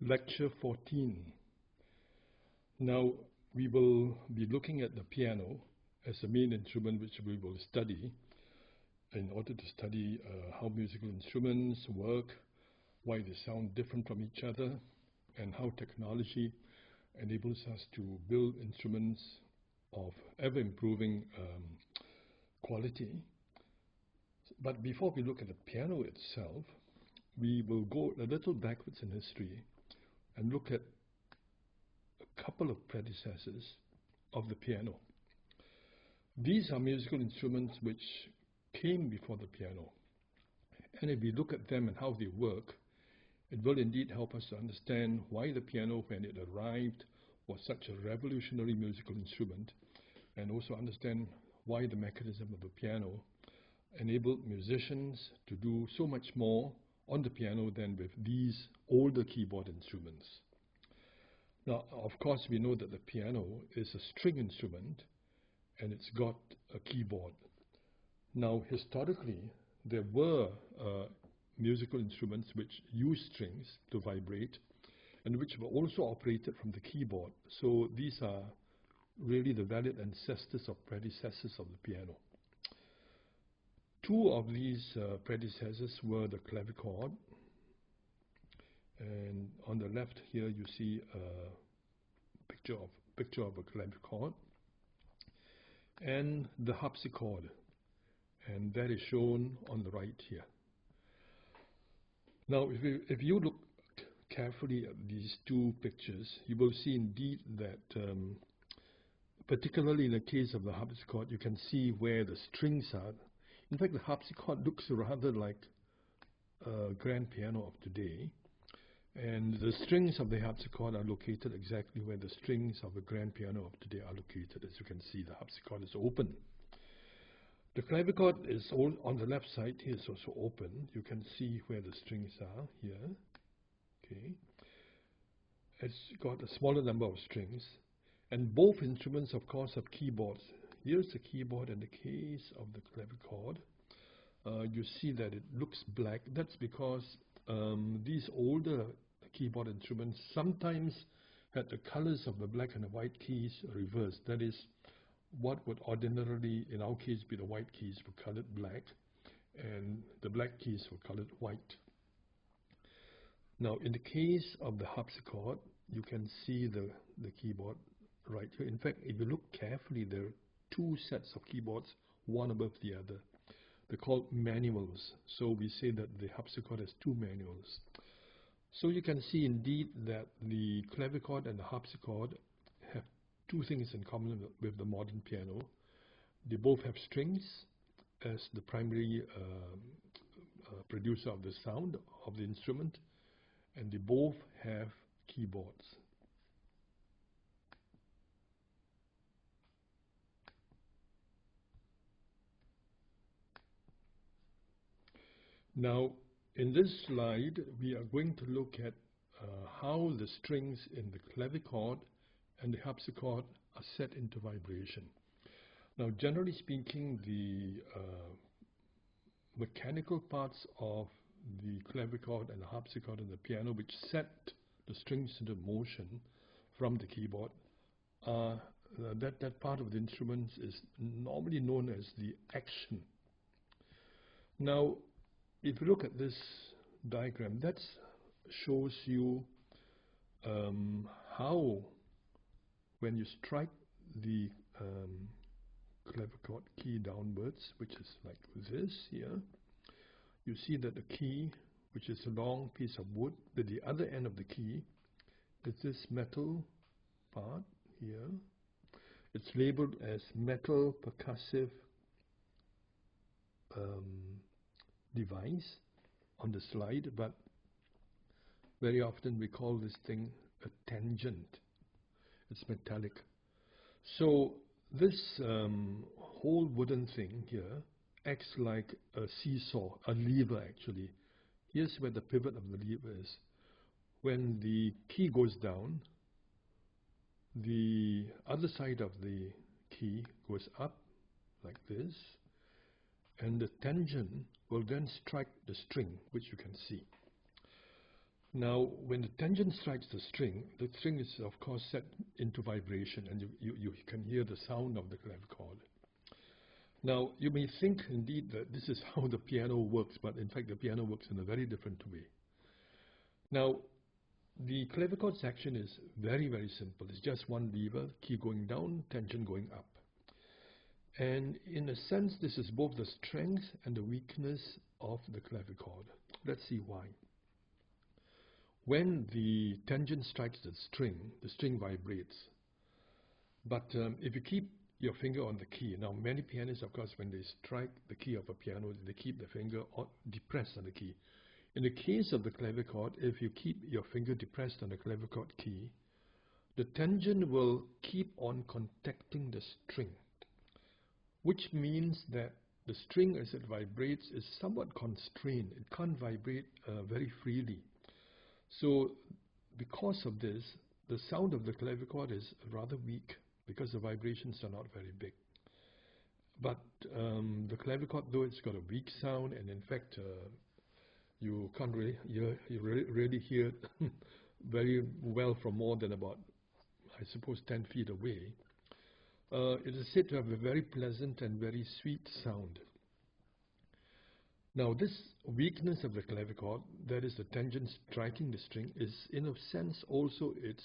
Lecture 14. Now we will be looking at the piano as the main instrument which we will study in order to study how musical instruments work, why they sound different from each other, and how technology enables us to build instruments of ever-improving quality. But before we look at the piano itself, we will go a little backwards in history and look at a couple of predecessors of the piano. These are musical instruments which came before the piano. And if we look at them and how they work, it will indeed help us to understand why the piano, when it arrived, was such a revolutionary musical instrument, and also understand why the mechanism of the piano enabled musicians to do so much more on the piano than with these older keyboard instruments. Now, of course, we know that the piano is a string instrument and it's got a keyboard. Now, historically, there were musical instruments which used strings to vibrate and which were also operated from the keyboard. So these are really the valid ancestors or predecessors of the piano. Two of these predecessors were the clavichord, and on the left here you see a picture of a clavichord, and the harpsichord, and that is shown on the right here. Now, if you look carefully at these two pictures, you will see indeed that, particularly in the case of the harpsichord, you can see where the strings are. In fact, the harpsichord looks rather like a grand piano of today, and the strings of the harpsichord are located exactly where the strings of a grand piano of today are located. As you can see, the harpsichord is open. The clavichord is on the left side. Here is also open. You can see where the strings are here. Okay, it's got a smaller number of strings, and both instruments, of course, have keyboards. Here's the keyboard in the case of the clavichord. You see that it looks black. That's because these older keyboard instruments sometimes had the colors of the black and the white keys reversed. That is, what would ordinarily, in our case, be the white keys were colored black, and the black keys were colored white. Now, in the case of the harpsichord, you can see the keyboard right here. In fact, if you look carefully, there are two sets of keyboards, one above the other. They're called manuals. So we say that the harpsichord has two manuals. So you can see indeed that the clavichord and the harpsichord have two things in common with the modern piano. They both have strings as the primary producer of the sound of the instrument, and they both have keyboards. Now, in this slide, we are going to look at how the strings in the clavichord and the harpsichord are set into vibration. Now, generally speaking, the mechanical parts of the clavichord and the harpsichord and the piano, which set the strings into motion from the keyboard, that part of the instruments is normally known as the action. Now, if you look at this diagram, that shows you how, when you strike the clavichord key downwards, which is like this here, you see that the key, which is a long piece of wood, at the other end of the key is this metal part here. It's labeled as metal percussive device on the slide, but very often we call this thing a tangent. It's metallic. So this whole wooden thing here acts like a seesaw, a lever actually. Here's where the pivot of the lever is. When the key goes down, the other side of the key goes up like this, and the tangent will then strike the string, which you can see. Now, when the tangent strikes the string is of course set into vibration, and you can hear the sound of the clavichord. Now, you may think indeed that this is how the piano works, but in fact the piano works in a very different way. Now, the clavichord section is very, very simple. It's just one lever, key going down, tangent going up. And in a sense, this is both the strength and the weakness of the clavichord. Let's see why. When the tangent strikes the string vibrates. But if you keep your finger on the key, now many pianists, of course, when they strike the key of a piano, they keep the finger depressed on the key. In the case of the clavichord, if you keep your finger depressed on the clavichord key, the tangent will keep on contacting the string, which means that the string as it vibrates is somewhat constrained. It can't vibrate very freely. So because of this, the sound of the clavichord is rather weak because the vibrations are not very big. But the clavichord, though it's got a weak sound, and in fact you can't really hear it very well from more than about, I suppose, 10 feet away. It is said to have a very pleasant and very sweet sound. Now, this weakness of the clavichord, that is the tangent striking the string, is in a sense also its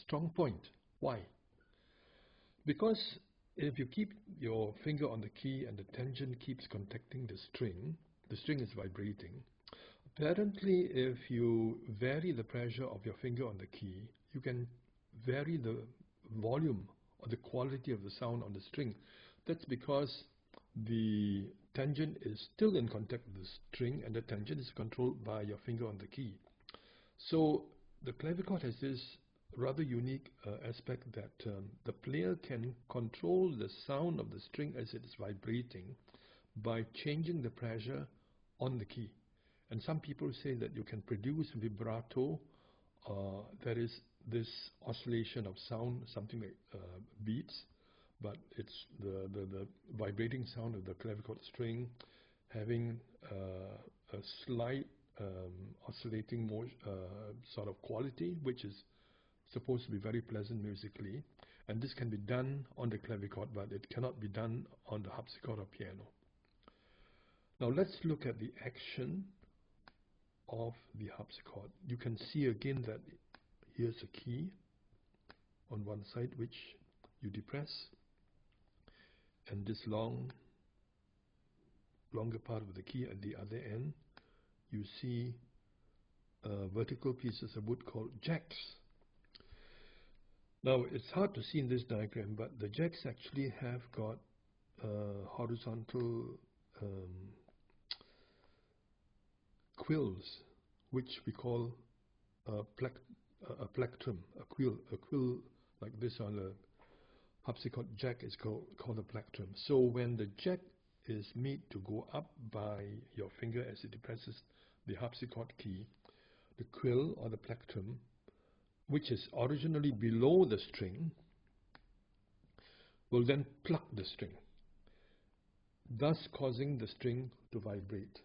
strong point. Why? Because if you keep your finger on the key and the tangent keeps contacting the string is vibrating. Apparently, if you vary the pressure of your finger on the key, you can vary the volume or the quality of the sound on the string. That's because the tangent is still in contact with the string, and the tangent is controlled by your finger on the key. So the clavichord has this rather unique aspect that the player can control the sound of the string as it is vibrating by changing the pressure on the key. And some people say that you can produce vibrato, that is this oscillation of sound, something like beats, but it's the vibrating sound of the clavichord string having a slight oscillating sort of quality, which is supposed to be very pleasant musically. And this can be done on the clavichord, but it cannot be done on the harpsichord or piano. Now let's look at the action of the harpsichord. You can see again that here's a key on one side which you depress, and this longer part of the key at the other end, you see vertical pieces of wood called jacks. Now it's hard to see in this diagram, but the jacks actually have got horizontal quills, which we call a plectrum. A quill like this on a harpsichord jack is called a plectrum. So when the jack is made to go up by your finger as it depresses the harpsichord key, the quill or the plectrum, which is originally below the string, will then pluck the string, thus causing the string to vibrate.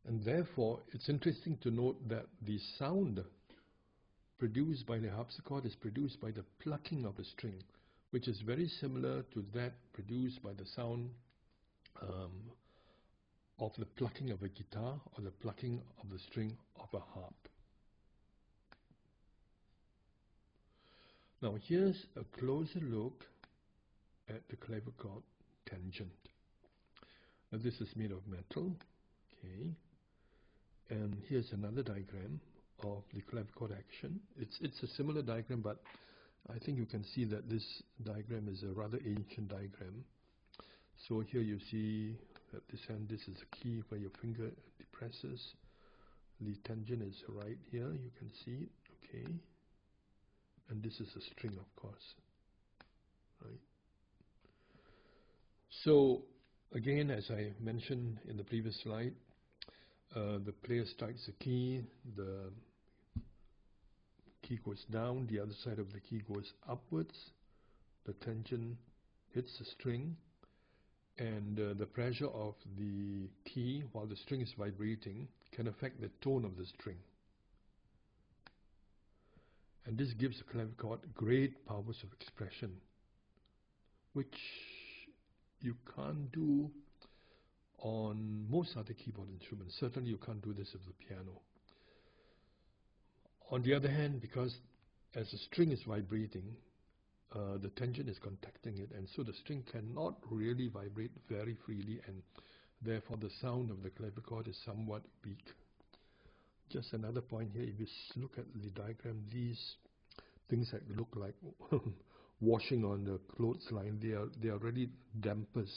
And therefore, it's interesting to note that the sound produced by the harpsichord is produced by the plucking of the string, which is very similar to that produced by the sound of the plucking of a guitar or the plucking of the string of a harp. Now here's a closer look at the clavichord tangent. Now this is made of metal, okay, and here's another diagram of the clavichord action. It's a similar diagram, but I think you can see that this diagram is a rather ancient diagram. So here you see at this end, this is a key where your finger depresses. The tangent is right here, you can see it, okay. And this is a string, of course, right? So again, as I mentioned in the previous slide, the player strikes a key, the key goes down, the other side of the key goes upwards, the tangent hits the string, and the pressure of the key while the string is vibrating can affect the tone of the string. And this gives the clavichord great powers of expression, which you can't do on most other keyboard instruments. Certainly you can't do this with the piano. On the other hand, because as the string is vibrating, the tension is contacting it, and so the string cannot really vibrate very freely, and therefore the sound of the clavichord is somewhat weak. Just another point here, if you look at the diagram, these things that look like washing on the clothesline, they are really dampers,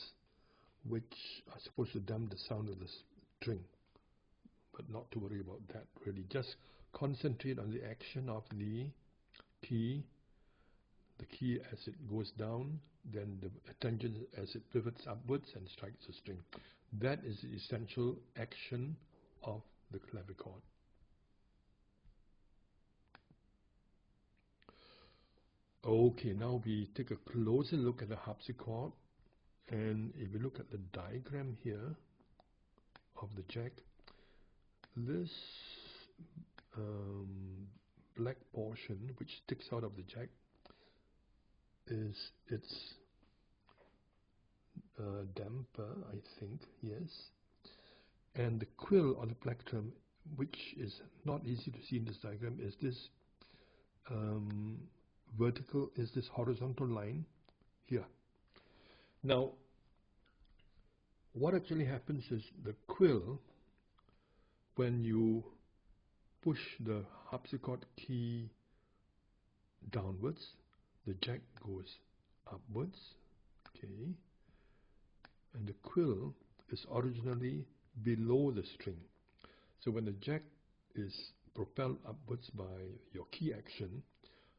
which are supposed to damp the sound of the string. But not to worry about that, really. Just concentrate on the action of the key as it goes down, then the tension as it pivots upwards and strikes the string. That is the essential action of the clavichord. Okay, now we take a closer look at the harpsichord, and if we look at the diagram here of the jack, this black portion which sticks out of the jack is its damper, I think, yes. And the quill or the plectrum, which is not easy to see in this diagram, is this this horizontal line here. Now, what actually happens is the quill, when you push the harpsichord key downwards, the jack goes upwards, okay, and the quill is originally below the string. So when the jack is propelled upwards by your key action,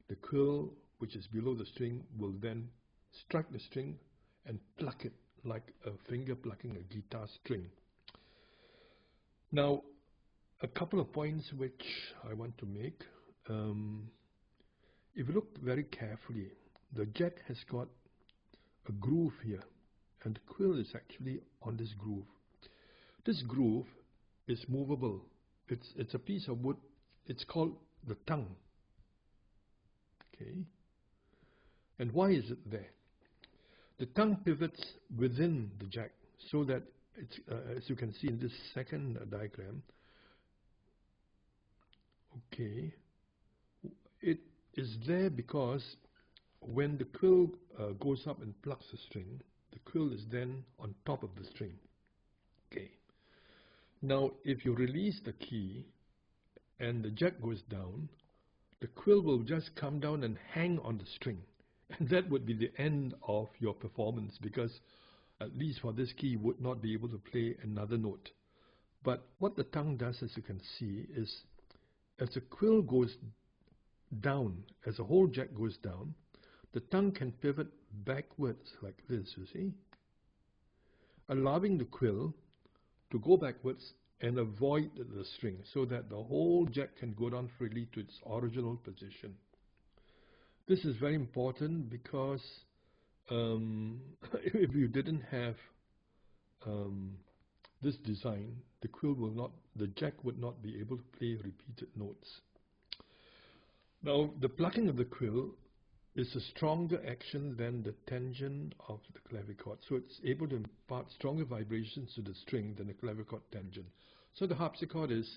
the quill, which is below the string, will then strike the string and pluck it like a finger plucking a guitar string. Now, a couple of points which I want to make. If you look very carefully, the jack has got a groove here, and the quill is actually on this groove. This groove is movable. It's a piece of wood. It's called the tongue. Okay. And why is it there? The tongue pivots within the jack, so that it's, as you can see in this second diagram, okay, it is there because when the quill goes up and plucks the string, the quill is then on top of the string. Okay. Now, if you release the key and the jack goes down, the quill will just come down and hang on the string. And that would be the end of your performance, because at least for this key, you would not be able to play another note. But what the tongue does, as you can see, is as the quill goes down, as the whole jack goes down, the tongue can pivot backwards like this, you see, allowing the quill to go backwards and avoid the string, so that the whole jack can go down freely to its original position. This is very important because if you didn't have this design, the jack would not be able to play repeated notes. Now, the plucking of the quill is a stronger action than the tension of the clavichord, so it's able to impart stronger vibrations to the string than the clavichord tension. So the harpsichord is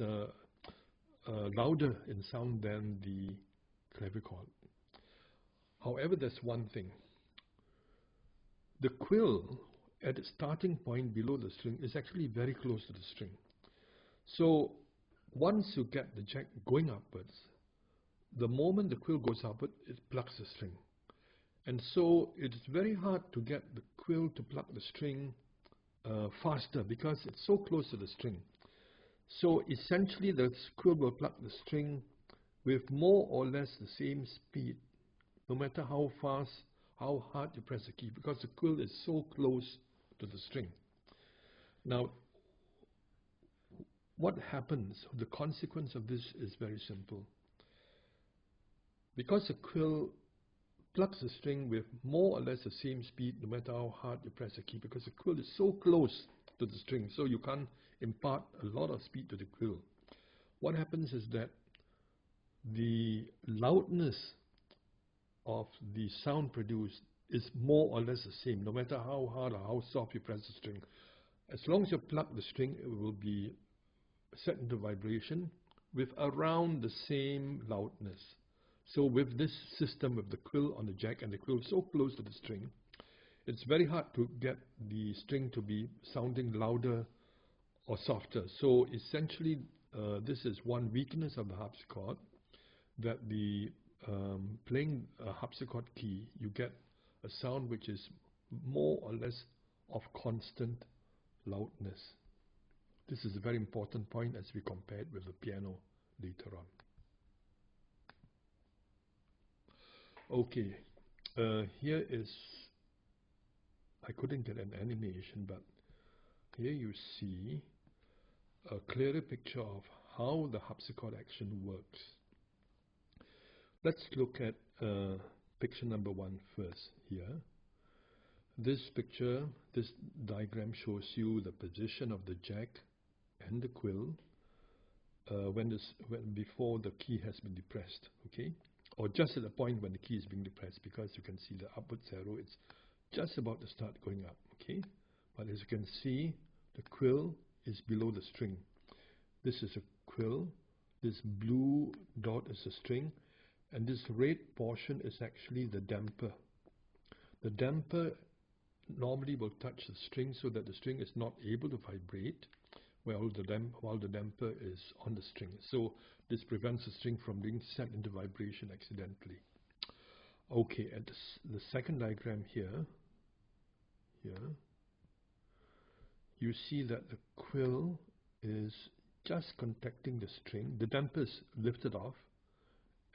louder in sound than the clavichord. However, there's one thing. The quill at its starting point below the string is actually very close to the string. So once you get the jack going upwards, the moment the quill goes upward, it plucks the string. And so it's very hard to get the quill to pluck the string faster, because it's so close to the string. So essentially the quill will pluck the string with more or less the same speed, no matter how fast, how hard you press the key, because the quill is so close to the string. Now, what happens, the consequence of this is very simple. Because the quill plucks the string with more or less the same speed, no matter how hard you press the key, because the quill is so close to the string, so you can't impart a lot of speed to the quill. What happens is that the loudness of the sound produced is more or less the same, no matter how hard or how soft you press the string. As long as you plug the string, it will be set into vibration with around the same loudness. So with this system, with the quill on the jack and the quill so close to the string, it's very hard to get the string to be sounding louder or softer. So essentially, this is one weakness of the harpsichord, that the playing a harpsichord key, you get a sound which is more or less of constant loudness. This is a very important point as we compare it with the piano later on. Okay, here is, I couldn't get an animation, but here you see a clearer picture of how the harpsichord action works. Let's look at picture number 1 first here. This picture, this diagram shows you the position of the jack and the quill before the key has been depressed, okay? Or just at the point when the key is being depressed, because you can see the upwards arrow, it's just about to start going up, okay? But as you can see, the quill is below the string. This is a quill, this blue dot is a string, and this red portion is actually the damper. The damper normally will touch the string so that the string is not able to vibrate while the damper is on the string. So this prevents the string from being set into vibration accidentally. Okay, at the second diagram here, you see that the quill is just contacting the string. The damper is lifted off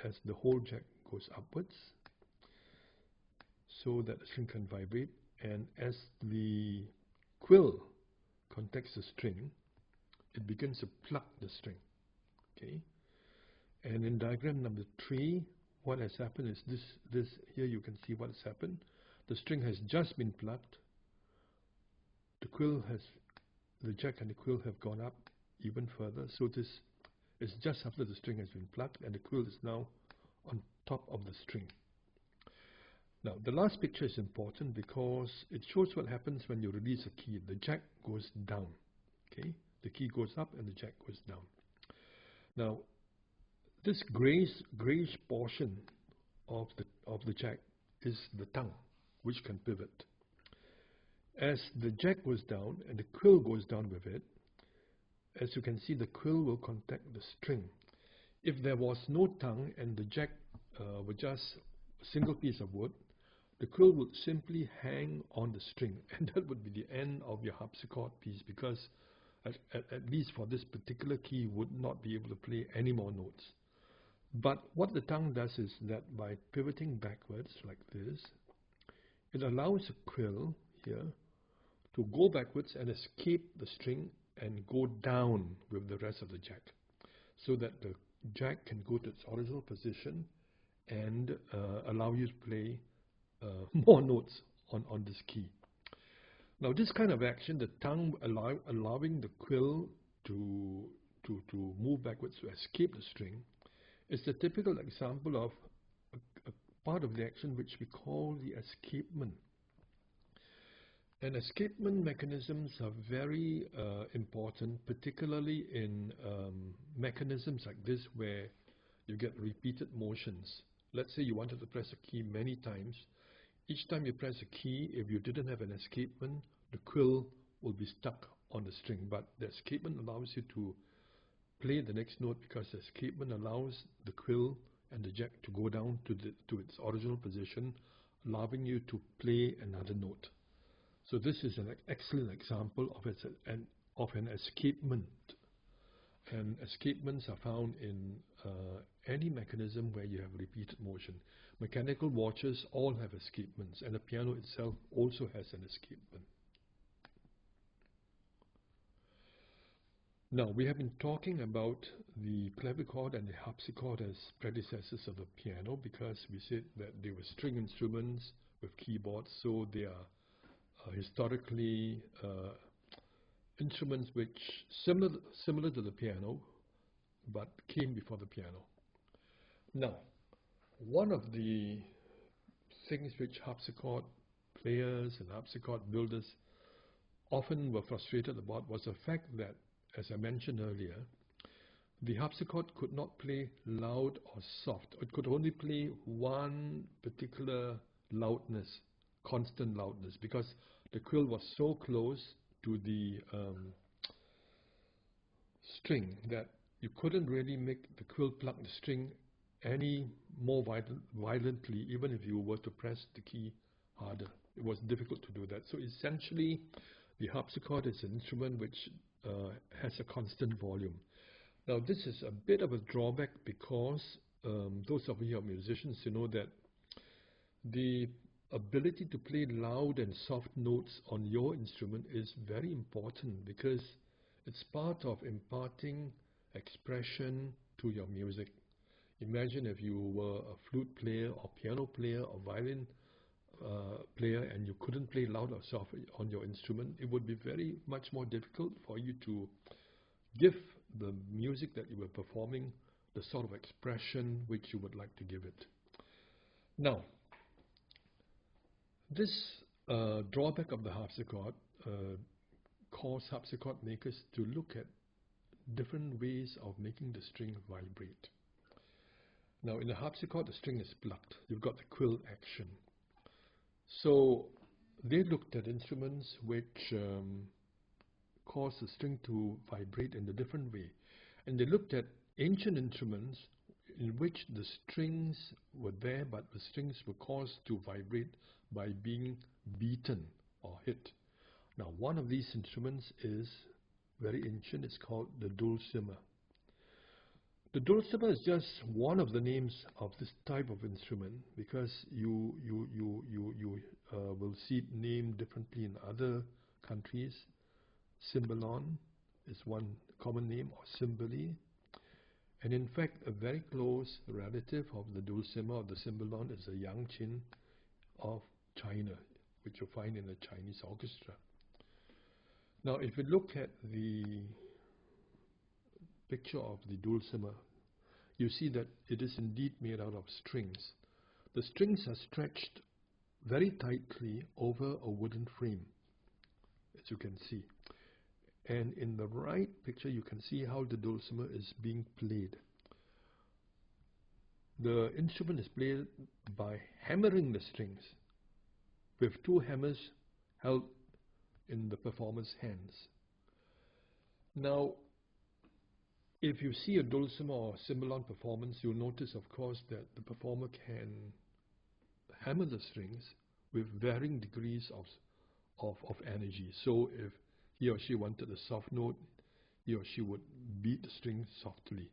as the whole jack goes upwards so that the string can vibrate, and as the quill contacts the string, it begins to pluck the string, okay? And in diagram number 3, what has happened is this here you can see what has happened. The string has just been plucked. The jack and the quill have gone up even further. So this is just after the string has been plucked and the quill is now on top of the string. Now the last picture is important because it shows what happens when you release a key. The jack goes down, okay? The key goes up and the jack goes down. Now this grayish portion of the jack is the tongue, which can pivot. As the jack goes down and the quill goes down with it, as you can see, the quill will contact the string. If there was no tongue and the jack were just a single piece of wood, the quill would simply hang on the string, and that would be the end of your harpsichord piece, because at least for this particular key, you would not be able to play any more notes. But what the tongue does is that by pivoting backwards like this, it allows the quill here to go backwards and escape the string and go down with the rest of the jack, so that the jack can go to its original position and allow you to play more notes on this key. Now this kind of action, the tongue allowing the quill to move backwards to escape the string, is the typical example of a part of the action which we call the escapement. And escapement mechanisms are very important, particularly in mechanisms like this where you get repeated motions. Let's say you wanted to press a key many times. Each time you press a key, if you didn't have an escapement, the quill will be stuck on the string. But the escapement allows you to play the next note, because the escapement allows the quill and the jack to go down to its original position, allowing you to play another note. So this is an excellent example of an escapement. And escapements are found in any mechanism where you have repeated motion. Mechanical watches all have escapements, and the piano itself also has an escapement. Now, we have been talking about the clavichord and the harpsichord as predecessors of the piano, because we said that they were string instruments with keyboards, so they are historically instruments which similar to the piano, but came before the piano. Now, one of the things which harpsichord players and harpsichord builders often were frustrated about was the fact that, as I mentioned earlier, the harpsichord could not play loud or soft. It could only play one particular loudness, constant loudness, because the quill was so close to the string that you couldn't really make the quill pluck the string any more violently, even if you were to press the key harder. It was difficult to do that. So essentially, the harpsichord is an instrument which has a constant volume. Now, this is a bit of a drawback because those of you who are musicians, you know that the ability to play loud and soft notes on your instrument is very important, because it's part of imparting expression to your music. Imagine if you were a flute player or piano player or violin player and you couldn't play loud or soft on your instrument. It would be very much more difficult for you to give the music that you were performing the sort of expression which you would like to give it. Now, this drawback of the harpsichord caused harpsichord makers to look at different ways of making the string vibrate. Now, in the harpsichord, the string is plucked. You've got the quill action. So they looked at instruments which cause the string to vibrate in a different way. And they looked at ancient instruments in which the strings were there, but the strings were caused to vibrate by being beaten or hit. Now, one of these instruments is very ancient. It's called the dulcimer. The dulcimer is just one of the names of this type of instrument, because you will see it named differently in other countries. Cymbalum is one common name, or cymbali. And in fact, a very close relative of the dulcimer or the cymbalum is the yangqin of China, which you find in the Chinese orchestra. Now, if you look at the picture of the dulcimer, you see that it is indeed made out of strings. The strings are stretched very tightly over a wooden frame, as you can see. And in the right picture, you can see how the dulcimer is being played. The instrument is played by hammering the strings with two hammers held in the performer's hands. Now, if you see a dulcimer or cymbalum performance, you'll notice, of course, that the performer can hammer the strings with varying degrees of energy. So if he or she wanted a soft note, he or she would beat the string softly.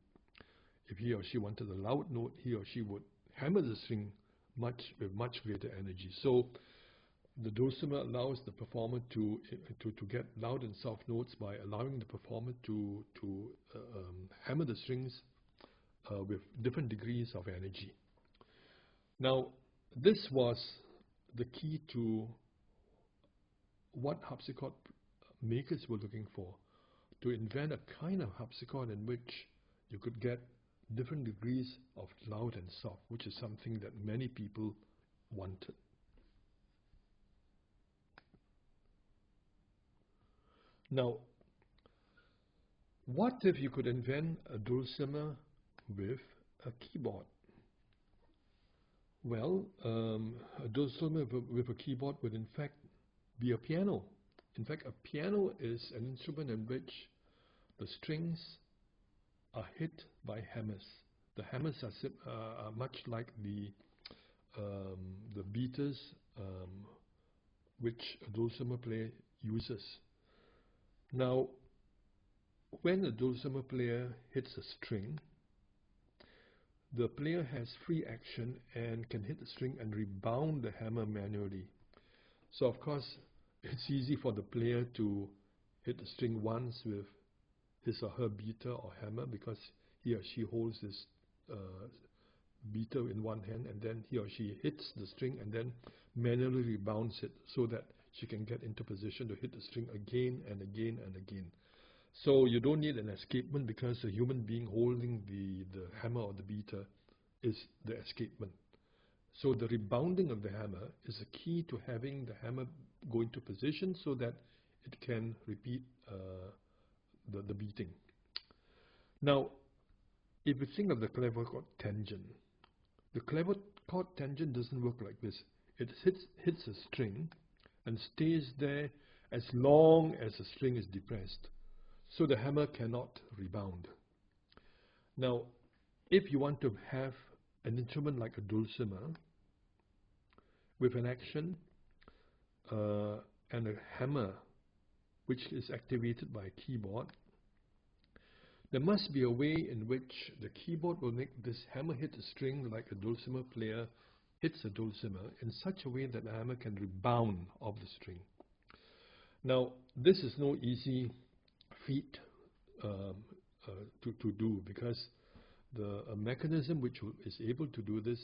If he or she wanted a loud note, he or she would hammer the string with much greater energy. So the dulcimer allows the performer to get loud and soft notes by allowing the performer to hammer the strings with different degrees of energy. Now, this was the key to what harpsichord makers were looking for, to invent a kind of harpsichord in which you could get different degrees of loud and soft, which is something that many people wanted. Now, what if you could invent a dulcimer with a keyboard? Well, a dulcimer with a keyboard would in fact be a piano. In fact, a piano is an instrument in which the strings are hit by hammers. The hammers are much like the beaters which a dulcimer player uses. Now, when a dulcimer player hits a string, the player has free action and can hit the string and rebound the hammer manually. So of course, it's easy for the player to hit the string once with his or her beater or hammer, because he or she holds this beater in one hand, and then he or she hits the string and then manually rebounds it so that she can get into position to hit the string again and again and again. So you don't need an escapement, because a human being holding the hammer or the beater is the escapement. So the rebounding of the hammer is the key to having the hammer go into position so that it can repeat the beating. Now, if you think of the clavichord tangent, the clavichord tangent doesn't work like this. It hits a string and stays there as long as the string is depressed. So the hammer cannot rebound. Now, if you want to have an instrument like a dulcimer with an action and a hammer which is activated by a keyboard, there must be a way in which the keyboard will make this hammer hit a string like a dulcimer player hits a dulcimer in such a way that the hammer can rebound off the string. Now, this is no easy feat to do, because the mechanism which is able to do this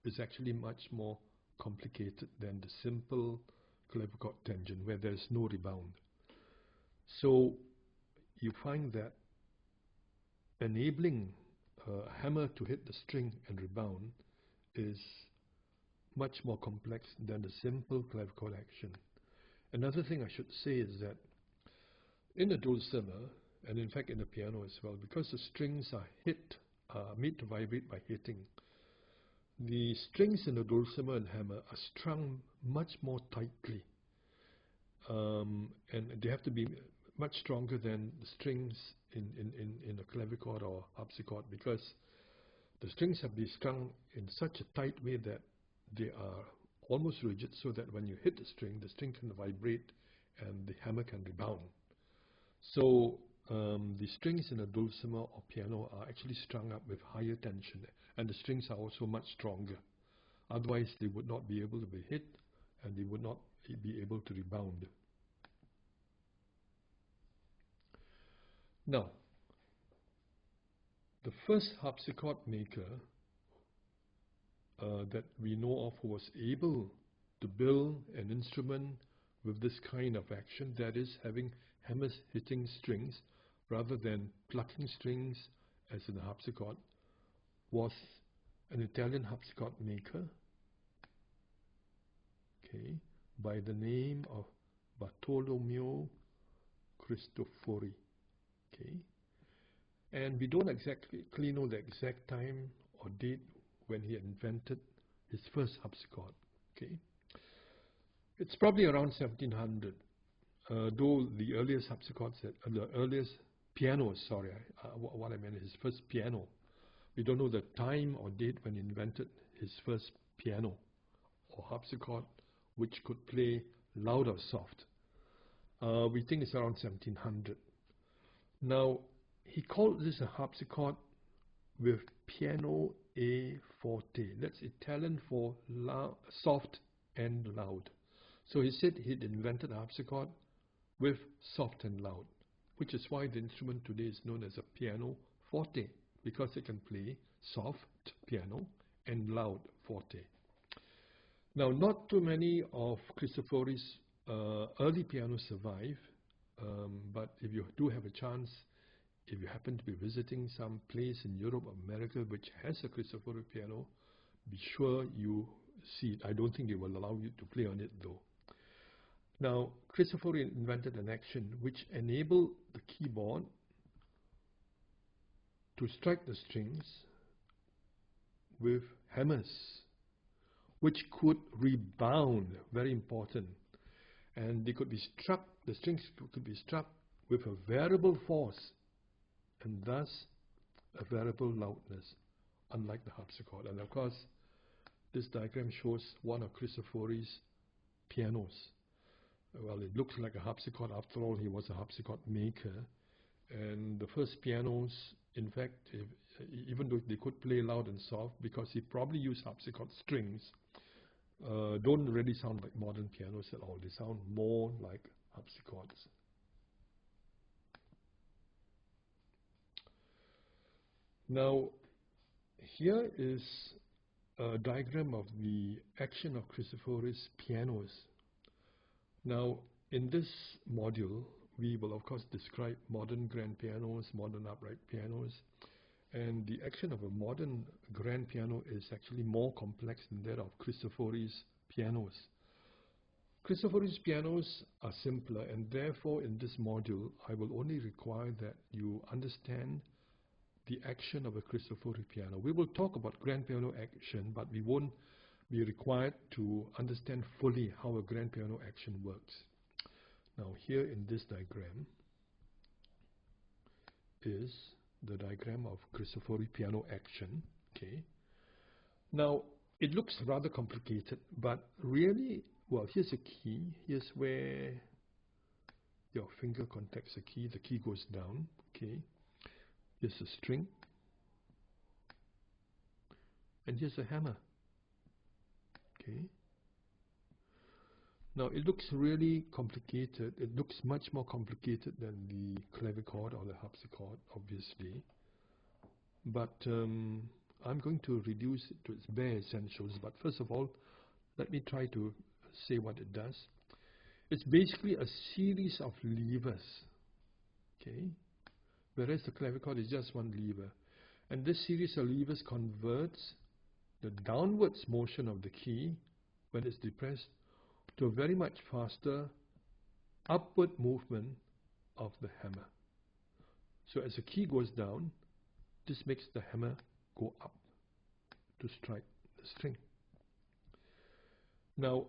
is actually much more complicated than the simple clavichord tangent where there is no rebound. So you find that enabling a hammer to hit the string and rebound is much more complex than the simple clavichord action. Another thing I should say is that in a dulcimer, and in fact in the piano as well, because the strings are made to vibrate by hitting, the strings in the dulcimer and hammer are strung much more tightly, and they have to be much stronger than the strings in a clavichord or harpsichord, because the strings have been strung in such a tight way that they are almost rigid, so that when you hit the string can vibrate and the hammer can rebound. So the strings in a dulcimer or piano are actually strung up with higher tension, and the strings are also much stronger. Otherwise they would not be able to be hit and they would not be able to rebound. Now, the first harpsichord maker that we know of who was able to build an instrument with this kind of action, that is having hammers hitting strings rather than plucking strings as in the harpsichord, was an Italian harpsichord maker, okay, by the name of Bartolomeo Cristofori. Okay, and we don't exactly know the exact time or date when he invented his first harpsichord. Okay, it's probably around 1700, though the earliest harpsichords, the earliest pianos, sorry, what I meant is his first piano. We don't know the time or date when he invented his first piano or harpsichord, which could play loud or soft. We think it's around 1700. Now, he called this a harpsichord with piano e forte. That's Italian for soft and loud. So he said he'd invented a harpsichord with soft and loud, which is why the instrument today is known as a piano forte, because it can play soft piano and loud forte. Now, not too many of Cristofori's early pianos survive, but if you do have a chance, if you happen to be visiting some place in Europe or America which has a Cristofori piano, be sure you see it. I don't think they will allow you to play on it though. Now, Cristofori invented an action which enabled the keyboard to strike the strings with hammers, which could rebound, very important, and they could be struck, the strings could be struck with a variable force and thus a variable loudness, unlike the harpsichord. And of course, this diagram shows one of Cristofori's pianos. Well, it looks like a harpsichord. After all, he was a harpsichord maker. And the first pianos, in fact, even though they could play loud and soft, because he probably used harpsichord strings, don't really sound like modern pianos at all. They sound more like harpsichords. Now, here is a diagram of the action of Cristofori's pianos. Now, in this module, we will of course describe modern grand pianos, modern upright pianos, And the action of a modern grand piano is actually more complex than that of Cristofori's pianos. Cristofori's pianos are simpler, and therefore in this module I will only require that you understand the action of a Cristofori piano. We will talk about grand piano action, but we won't be required to understand fully how a grand piano action works. Now here in this diagram is the diagram of Cristofori piano action. Okay. Now it looks rather complicated, but really, well, here's a key. Here's where your finger contacts the key goes down. Okay. Here's a string, and here's a hammer. Okay. Now it looks really complicated. It looks much more complicated than the clavichord or the harpsichord, obviously. But I'm going to reduce it to its bare essentials. But first of all, let me try to say what it does. It's basically a series of levers. Okay. Whereas the clavichord is just one lever. And this series of levers converts the downwards motion of the key when it's depressed to a very much faster upward movement of the hammer. So as the key goes down, this makes the hammer go up to strike the string. Now,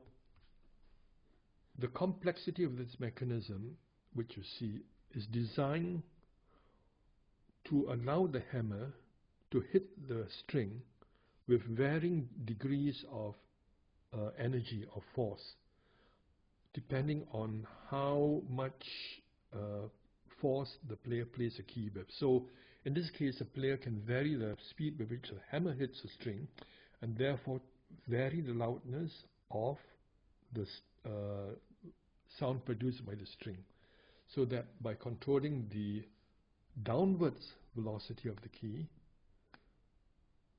the complexity of this mechanism, which you see, is designed to allow the hammer to hit the string with varying degrees of energy or force, depending on how much force the player plays a key with. So in this case, a player can vary the speed with which the hammer hits the string, and therefore vary the loudness of the sound produced by the string, so that by controlling the downwards velocity of the key,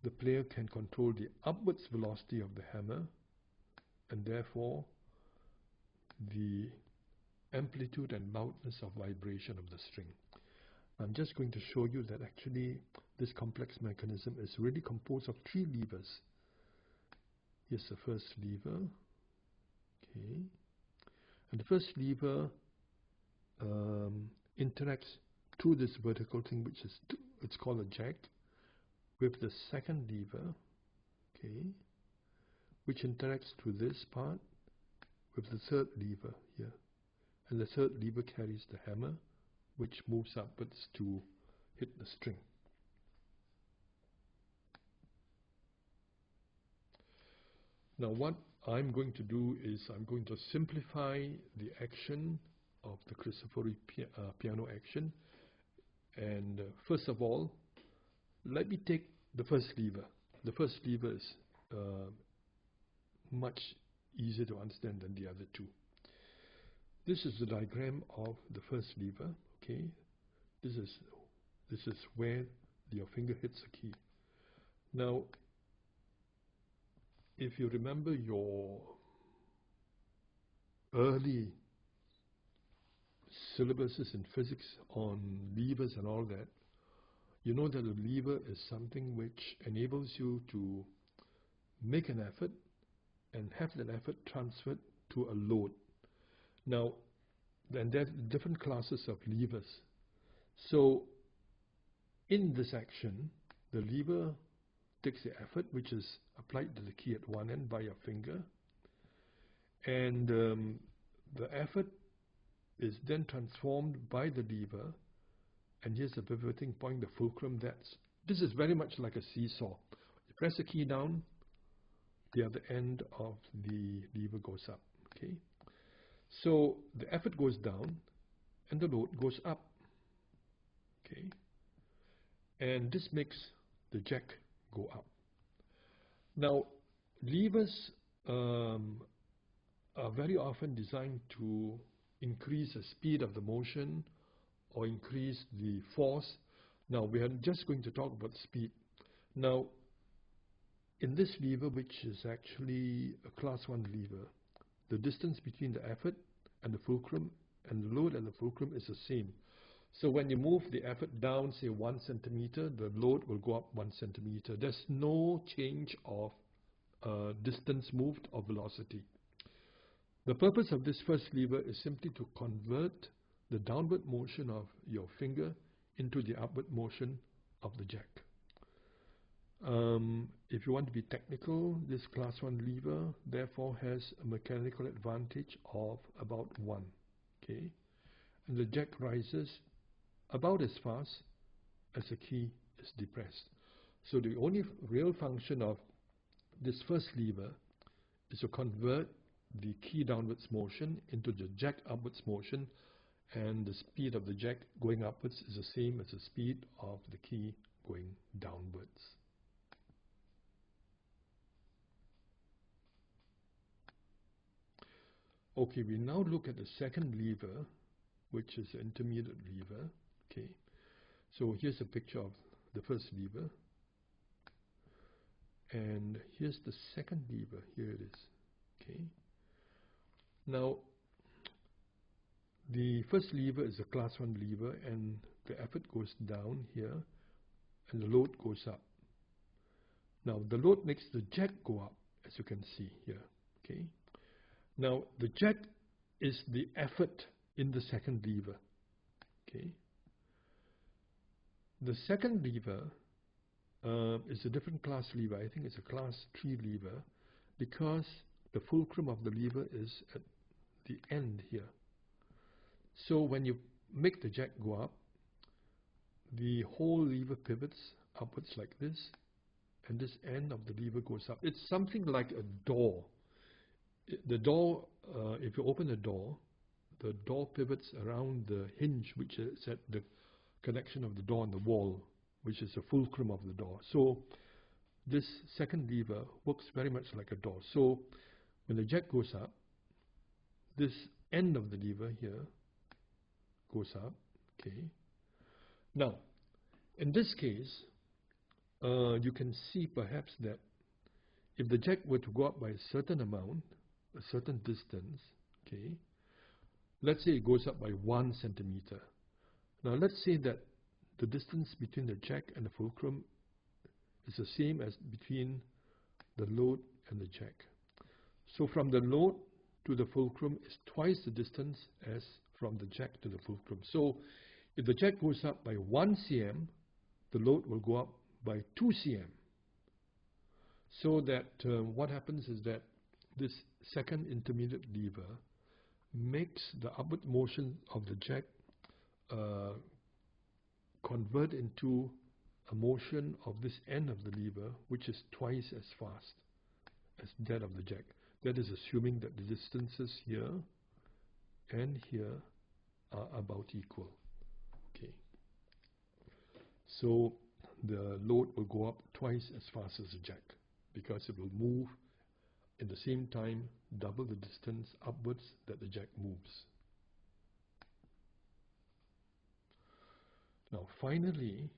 the player can control the upwards velocity of the hammer, and therefore the amplitude and loudness of vibration of the string. I'm just going to show you that actually this complex mechanism is really composed of 3 levers. Here's the first lever. Okay. And the first lever interacts through this vertical thing, which is it's called a jack, with the second lever, okay, which interacts through this part with the third lever here. And the third lever carries the hammer, which moves upwards to hit the string. Now what I'm going to do is I'm going to simplify the action of the Cristofori piano action. And first of all, let me take the first lever. The first lever is much easier to understand than the other two. This is the diagram of the first lever. Okay, this is where your finger hits the key. Now, if you remember your early syllabuses in physics on levers and all that, you know that a lever is something which enables you to make an effort and have that effort transferred to a load. Now, then there are different classes of levers. So, in this action, the lever takes the effort which is applied to the key at one end by your finger, and the effort is then transformed by the lever, and here's the pivoting point, the fulcrum. This is very much like a seesaw. You press the key down, the other end of the lever goes up. Okay, so the effort goes down and the load goes up. Okay, and this makes the jack go up. Now, levers are very often designed to increase the speed of the motion or increase the force. Now, we are just going to talk about speed. Now, in this lever, which is actually a class 1 lever, the distance between the effort and the fulcrum and the load and the fulcrum is the same. So when you move the effort down, say 1 centimeter, the load will go up 1 centimeter. There's no change of distance moved or velocity. The purpose of this first lever is simply to convert the downward motion of your finger into the upward motion of the jack. If you want to be technical, this class 1 lever therefore has a mechanical advantage of about 1. Okay, and the jack rises about as fast as the key is depressed. So the only real function of this first lever is to convert the key downwards motion into the jack upwards motion, and the speed of the jack going upwards is the same as the speed of the key going downwards. Okay, we now look at the second lever, which is the intermediate lever. Okay, so here's a picture of the first lever, and here's the second lever. Here it is. Okay, now the first lever is a class 1 lever, and the effort goes down here and the load goes up. Now the load makes the jack go up, as you can see here. Okay, now the jack is the effort in the second lever. Okay, the second lever is a different class lever. I think it's a class 3 lever because the fulcrum of the lever is at the end here. So when you make the jack go up, the whole lever pivots upwards like this, and this end of the lever goes up. It's something like a door. The door, if you open the door pivots around the hinge, which is at the connection of the door and the wall, which is the fulcrum of the door. So this second lever works very much like a door. So when the jack goes up, this end of the lever here goes up. Okay. Now, in this case, you can see perhaps that if the jack were to go up by a certain amount, a certain distance, okay, let's say it goes up by 1 centimeter. Now let's say that the distance between the jack and the fulcrum is the same as between the load and the jack. So from the load to the fulcrum is twice the distance as from the jack to the fulcrum. So if the jack goes up by 1 cm, the load will go up by 2 cm. So that what happens is that this second intermediate lever makes the upward motion of the jack convert into a motion of this end of the lever, which is twice as fast as that of the jack. That is assuming that the distances here and here are about equal. Okay. So the load will go up twice as fast as the jack because it will move in the same time double the distance upwards that the jack moves. Now finally,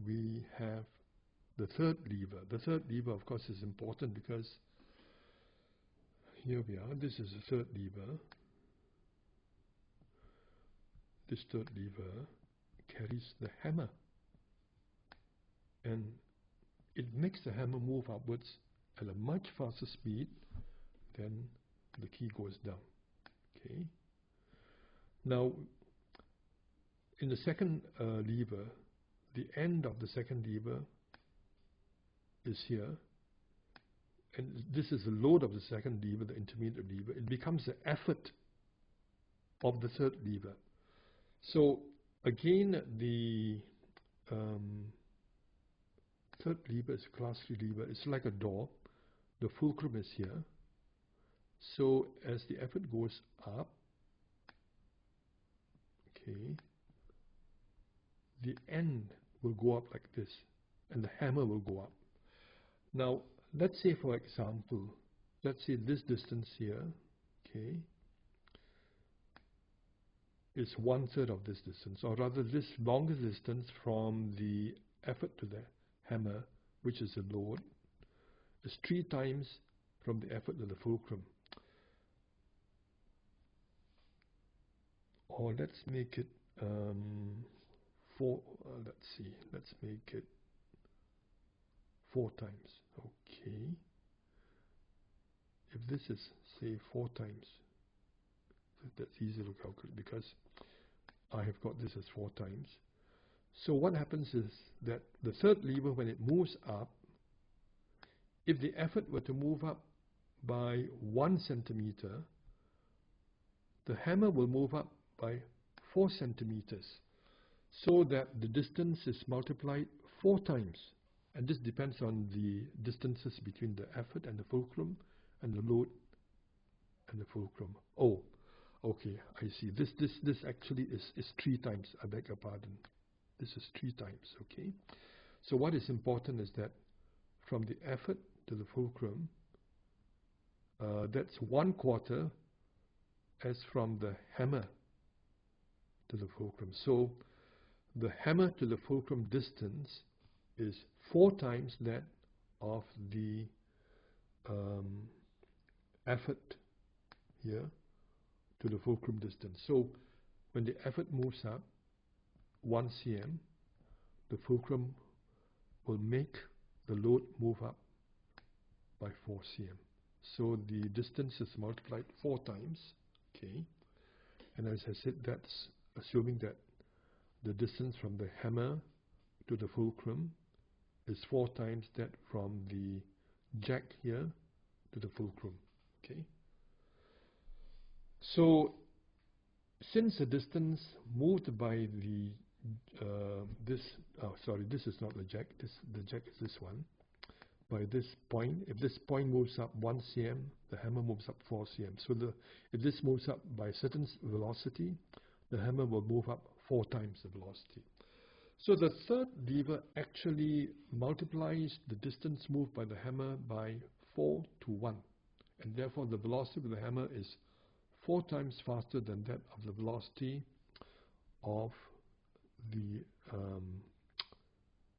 we have the third lever. The third lever, of course, is important because here we are. This is the third lever. This third lever carries the hammer, and it makes the hammer move upwards at a much faster speed than the key goes down. Okay. Now, in the second lever, the end of the second lever is here, and this is the load of the second lever, the intermediate lever. It becomes the effort of the third lever. So again, the third lever is a class 3 lever. It's like a door. The fulcrum is here. So as the effort goes up, okay, the end will go up like this, and the hammer will go up. Now, let's say, for example, let's say this distance here, okay, is 1/3 of this distance, or rather this longest distance from the effort to the hammer, which is the load, is 3 times from the effort to the fulcrum. Or let's make it let's see, let's make it 4 times. Okay. If this is, say, 4 times, that's easy to calculate because I have got this as 4 times. So what happens is that the third lever, when it moves up, if the effort were to move up by 1 centimeter, the hammer will move up by 4 centimeters, so that the distance is multiplied 4 times. And this depends on the distances between the effort and the fulcrum, and the load and the fulcrum. Oh, okay, I see. This actually is 3 times. I beg your pardon. This is 3 times. Okay. So what is important is that from the effort to the fulcrum, that's 1/4 as from the hammer to the fulcrum. So the hammer to the fulcrum distance is 4 times that of the effort here to the fulcrum distance. So when the effort moves up 1 cm, the fulcrum will make the load move up by 4 cm. So the distance is multiplied 4 times. Okay. And as I said, that's assuming that the distance from the hammer to the fulcrum is 4 times that from the jack here to the fulcrum. Okay. So since the distance moved by the this is not the jack. The jack is this one. By this point, if this point moves up 1 cm, the hammer moves up 4 cm. So if this moves up by a certain velocity, the hammer will move up 4 times the velocity. So the third lever actually multiplies the distance moved by the hammer by 4 to 1. And therefore the velocity of the hammer is 4 times faster than that of the velocity of the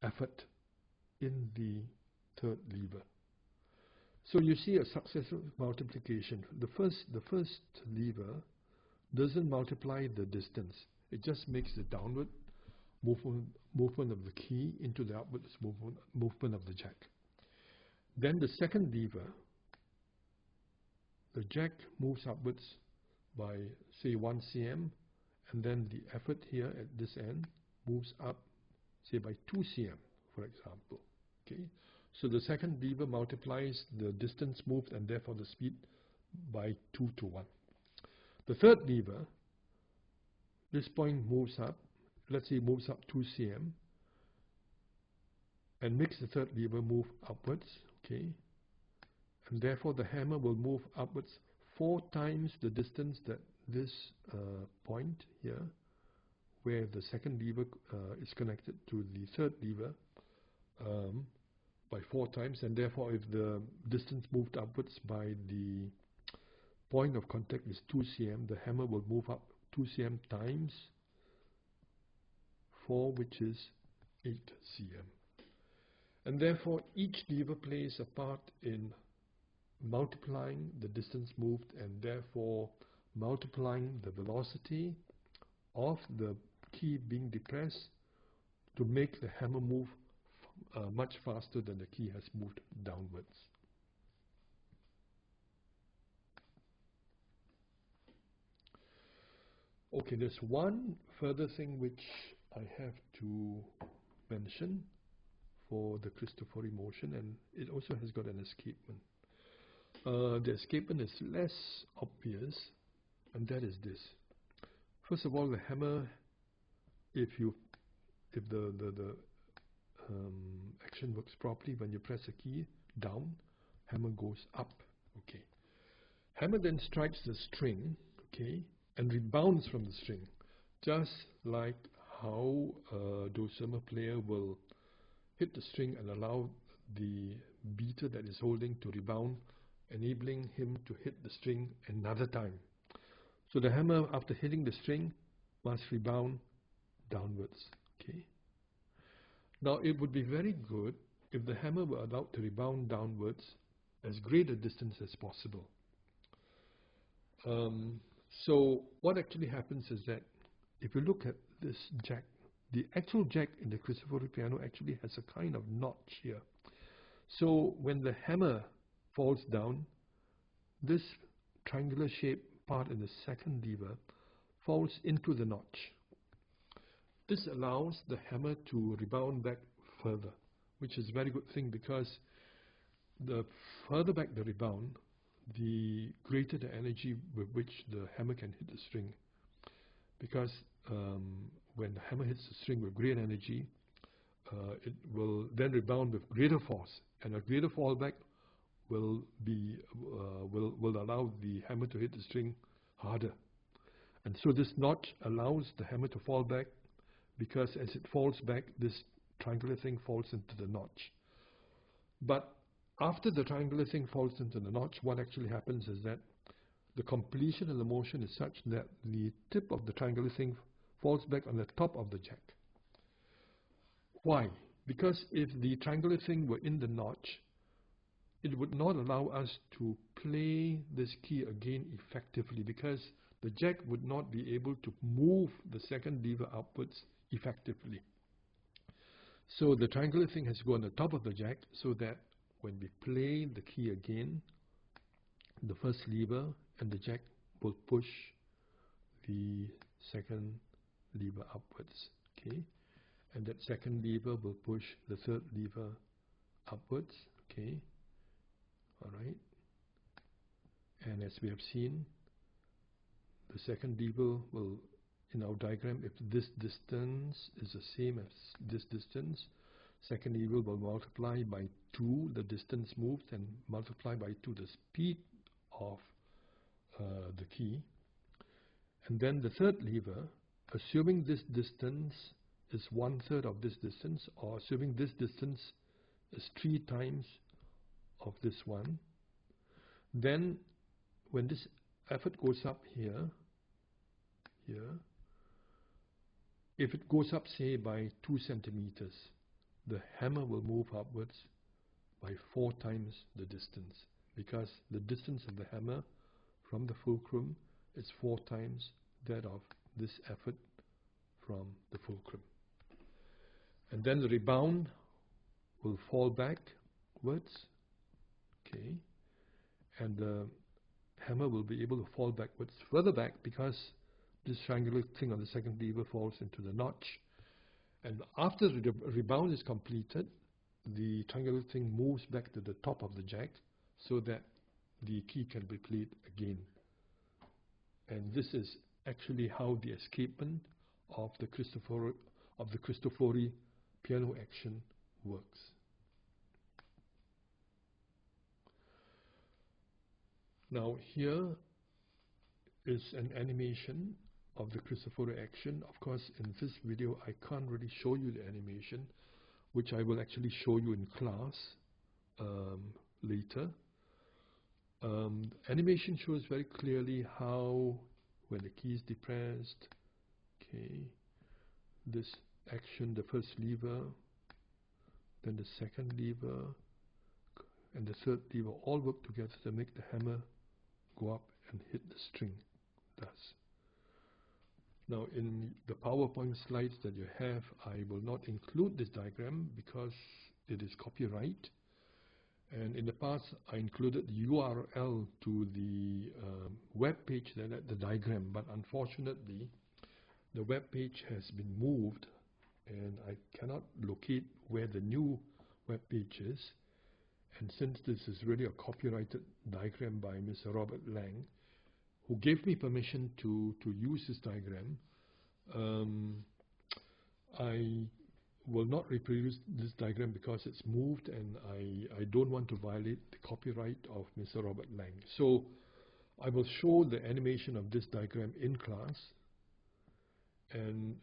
effort in the third lever. So you see a successive multiplication. The first lever doesn't multiply the distance. It just makes the downward movement of the key into the upwards movement of the jack. Then the second lever, the jack moves upwards by, say, 1 cm, and then the effort here at this end moves up, say, by 2 cm, for example. Okay. So the second lever multiplies the distance moved and therefore the speed by 2 to 1. The third lever, this point moves up, let's say moves up 2 cm, and makes the third lever move upwards, okay, and therefore the hammer will move upwards 4 times the distance that this point here, where the second lever is connected to the third lever, by 4 times, and therefore if the distance moved upwards by the point of contact is 2 cm, the hammer will move up 2 cm times 4, which is 8 cm. And therefore each lever plays a part in multiplying the distance moved and therefore multiplying the velocity of the key being depressed to make the hammer move much faster than the key has moved downwards. Okay, there's one further thing which I have to mention for the Cristofori motion, and it also has got an escapement. The escapement is less obvious, and that is this. First of all, the hammer, if the action works properly, when you press a key down, hammer goes up. Okay. Hammer then strikes the string, okay, and rebounds from the string, just like how a dulcimer player will hit the string and allow the beater that is holding to rebound, enabling him to hit the string another time. So the hammer, after hitting the string, must rebound downwards. Okay. Now it would be very good if the hammer were allowed to rebound downwards as great a distance as possible. So what actually happens is that if you look at this jack. The actual jack in the Cristofori piano actually has a kind of notch here. So when the hammer falls down, this triangular shaped part in the second lever falls into the notch. This allows the hammer to rebound back further, which is a very good thing, because the further back the rebound, the greater the energy with which the hammer can hit the string. Because when the hammer hits the string with great energy, it will then rebound with greater force, and a greater fallback will allow the hammer to hit the string harder. And so this notch allows the hammer to fall back, because as it falls back, this triangular thing falls into the notch. But after the triangular thing falls into the notch, what actually happens is that the completion of the motion is such that the tip of the triangular thing falls back on the top of the jack. Why? Because if the triangular thing were in the notch, it would not allow us to play this key again effectively, because the jack would not be able to move the second lever upwards effectively. So the triangular thing has to go on the top of the jack, so that when we play the key again, the first lever and the jack will push the second lever upwards, okay? And that second lever will push the third lever upwards, okay? All right. And as we have seen, the second lever will, in our diagram, if this distance is the same as this distance, second lever will multiply by 2 the distance moved, and multiply by 2 the speed of the key. And then the third lever, assuming this distance is 1/3 of this distance, or assuming this distance is 3 times of this one, then when this effort goes up here, if it goes up, say, by 2 centimeters, the hammer will move upwards by 4 times the distance, because the distance of the hammer from the fulcrum is 4 times that of this effort from the fulcrum. And then the rebound will fall backwards, okay, and the hammer will be able to fall backwards further back, because this triangular thing on the second lever falls into the notch. And after the rebound is completed, the triangular thing moves back to the top of the jack, so that the key can be played again. And this is actually how the escapement of the Cristofori piano action works. Now here is an animation of the Cristofori action. Of course, in this video I can't really show you the animation, which I will actually show you in class later. Animation shows very clearly how, when the key is depressed, okay, this action, the first lever, then the second lever, and the third lever all work together to make the hammer go up and hit the string, thus. Now in the PowerPoint slides that you have, I will not include this diagram because it is copyright. And in the past, I included the URL to the web page that had the diagram, but unfortunately, the web page has been moved, and I cannot locate where the new web page is. And since this is really a copyrighted diagram by Mr. Robert Lang, who gave me permission to use this diagram, I will not reproduce this diagram because it's moved, and I don't want to violate the copyright of Mr. Robert Lang. So I will show the animation of this diagram in class, and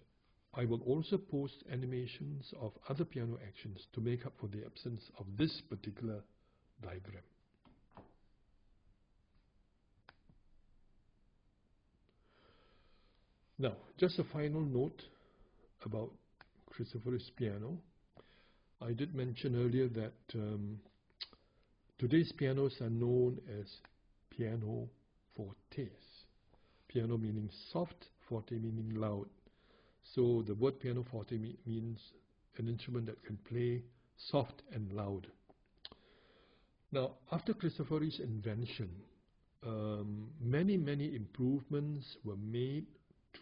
I will also post animations of other piano actions to make up for the absence of this particular diagram. Now, just a final note about Cristofori's piano. I did mention earlier that today's pianos are known as piano fortes. Piano meaning soft, forte meaning loud. So the word pianoforte means an instrument that can play soft and loud. Now, after Cristofori's invention, many improvements were made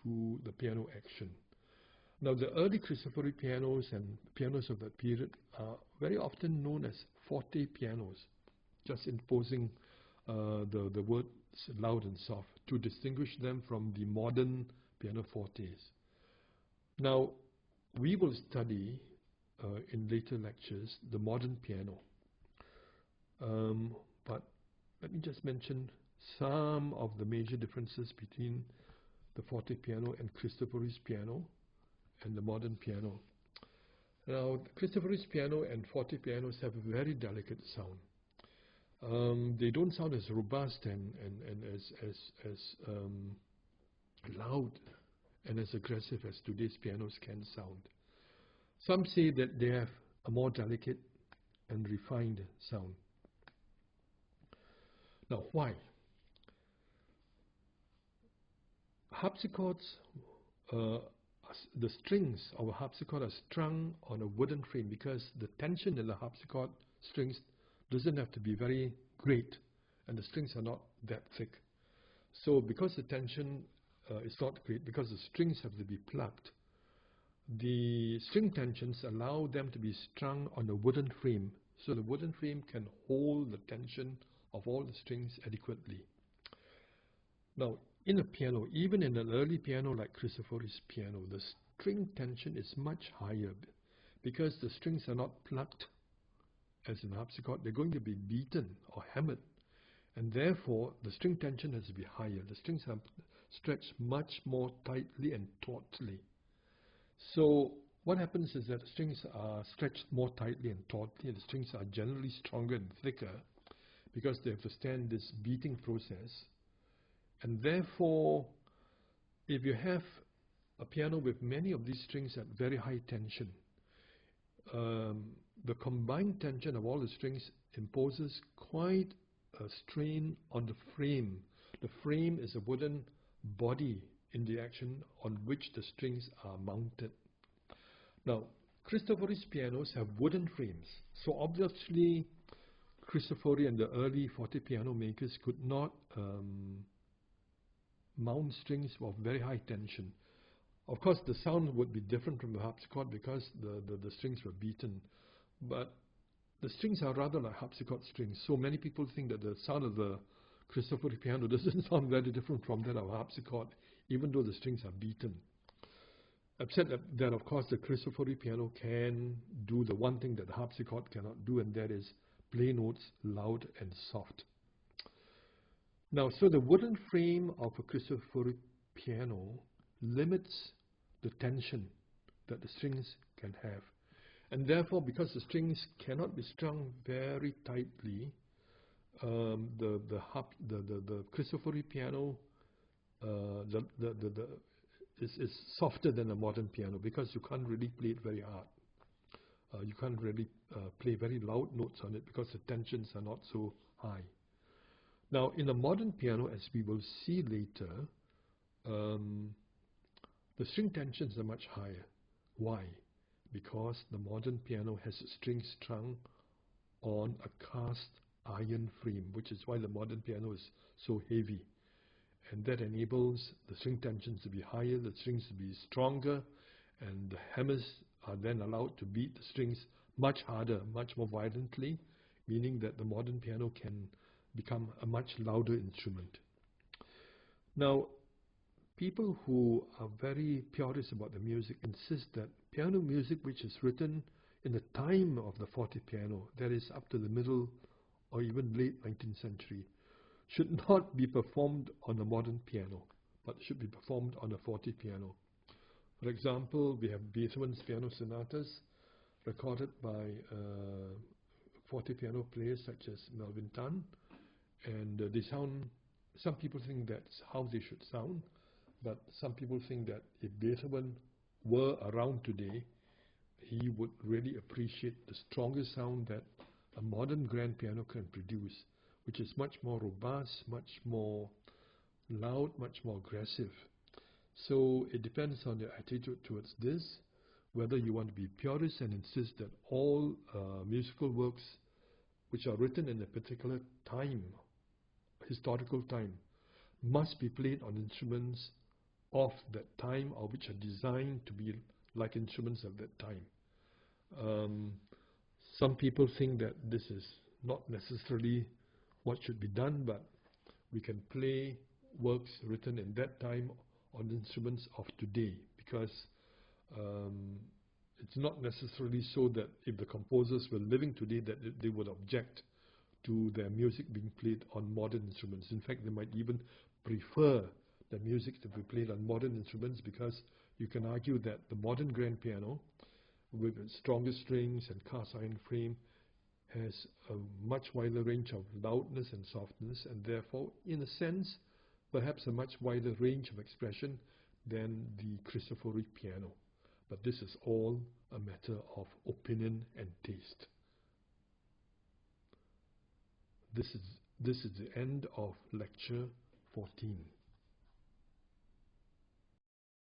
to the piano action. Now, the early Cristofori pianos and pianos of that period are very often known as forte pianos, just imposing the words loud and soft to distinguish them from the modern pianofortes. Now, we will study in later lectures the modern piano. But let me just mention some of the major differences between the forte piano and Cristofori's piano and the modern piano. Now, Cristofori's piano and forte pianos have a very delicate sound. They don't sound as robust and as loud and as aggressive as today's pianos can sound. Some say that they have a more delicate and refined sound. Now, why? Harpsichords, the strings of a harpsichord are strung on a wooden frame because the tension in the harpsichord strings doesn't have to be very great, and the strings are not that thick. So because the tension is not great, because the strings have to be plucked, the string tensions allow them to be strung on a wooden frame, so the wooden frame can hold the tension of all the strings adequately. Now, in a piano, even in an early piano like Cristofori's piano, the string tension is much higher because the strings are not plucked as in a harpsichord. They're going to be beaten or hammered, and therefore the string tension has to be higher. The strings are stretched much more tightly and tautly. So what happens is that the strings are stretched more tightly and tautly, and the strings are generally stronger and thicker because they have to stand this beating process. And therefore, if you have a piano with many of these strings at very high tension, the combined tension of all the strings imposes quite a strain on the frame. The frame is a wooden body in the action on which the strings are mounted. Now, Cristofori's pianos have wooden frames, so obviously Cristofori and the early forte piano makers could not mount strings of very high tension. Of course, the sound would be different from the harpsichord because the strings were beaten, but the strings are rather like harpsichord strings, so many people think that the sound of the Cristofori piano doesn't sound very different from that of a harpsichord, even though the strings are beaten. Except that of course the Cristofori piano can do the one thing that the harpsichord cannot do, and that is play notes loud and soft. Now, so the wooden frame of a Cristofori piano limits the tension that the strings can have, and therefore, because the strings cannot be strung very tightly, the Cristofori piano is softer than a modern piano because you can't really play it very hard. You can't really play very loud notes on it because the tensions are not so high. Now, in a modern piano, as we will see later, the string tensions are much higher. Why? Because the modern piano has the strings strung on a cast iron frame, which is why the modern piano is so heavy. And that enables the string tensions to be higher, the strings to be stronger, and the hammers are then allowed to beat the strings much harder, much more violently, meaning that the modern piano can become a much louder instrument. Now, people who are very purist about the music insist that piano music which is written in the time of the forte piano, that is up to the middle or even late 19th century, should not be performed on a modern piano, but should be performed on a forte piano. For example, we have Beethoven's piano sonatas recorded by forte piano players such as Melvin Tan, and they sound, some people think that's how they should sound, but some people think that if Beethoven were around today, he would really appreciate the stronger sound that a modern grand piano can produce, which is much more robust, much more loud, much more aggressive. So it depends on your attitude towards this, whether you want to be purist and insist that all musical works which are written in a particular time, historical time, must be played on instruments of that time or which are designed to be like instruments of that time. Some people think that this is not necessarily what should be done, but we can play works written in that time on instruments of today, because it's not necessarily so that if the composers were living today that they would object to their music being played on modern instruments. In fact, they might even prefer the music to be played on modern instruments, because you can argue that the modern grand piano with its stronger strings and cast iron frame has a much wider range of loudness and softness, and therefore, in a sense, perhaps a much wider range of expression than the Cristofori piano. But this is all a matter of opinion and taste. This is the end of lecture 14.